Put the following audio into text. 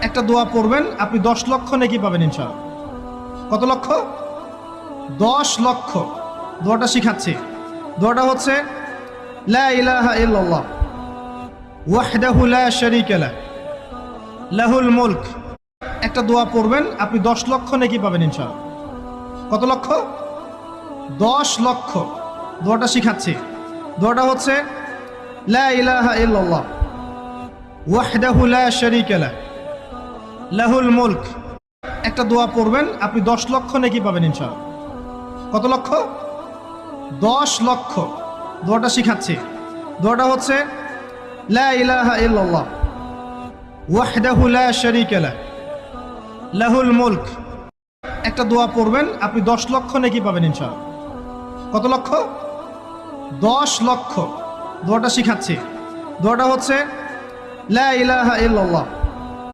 একটা দোয়া পড়বেন, আপনি 10 লক্ষ নেকি পাবেন ইনশাআল্লাহ। কত লক্ষ? 10 লক্ষ। দোয়াটা শিখাচ্ছি। দোয়াটা হচ্ছে লা ইলাহা ইল্লাল্লাহ ওয়াহদাহু লা শারীকা লাহ লাহুল মুলক। একটা দোয়া পড়বেন, আপনি 10 লক্ষ নেকি পাবেন ইনশাআল্লাহ। কত লক্ষ? 10 লক্ষ। দোয়াটা শিখাচ্ছি। দোয়াটা হচ্ছে লা ইলাহা ইল্লাল্লাহ ওয়াহদাহু লা শারীকা লাহ লাহুল মুলক। একটা দোয়া পড়বেন, আপনি 10 লক্ষ নেকি পাবেন ইনশাআল্লাহ। কত লক্ষ? 10 লক্ষ। দোয়াটা শিখাচ্ছি। দোয়াটা হচ্ছে লা ইলাহা ইল্লাল্লাহ ওয়াহদাহু লা শারীকা লাহ লাহুল মুলক। একটা দোয়া পড়বেন, আপনি 10 লক্ষ নেকি পাবেন ইনশাআল্লাহ। কত লক্ষ? 10 লক্ষ। দোয়াটা শিখাচ্ছি। দোয়াটা হচ্ছে লা ইলাহা ইল্লাল্লাহ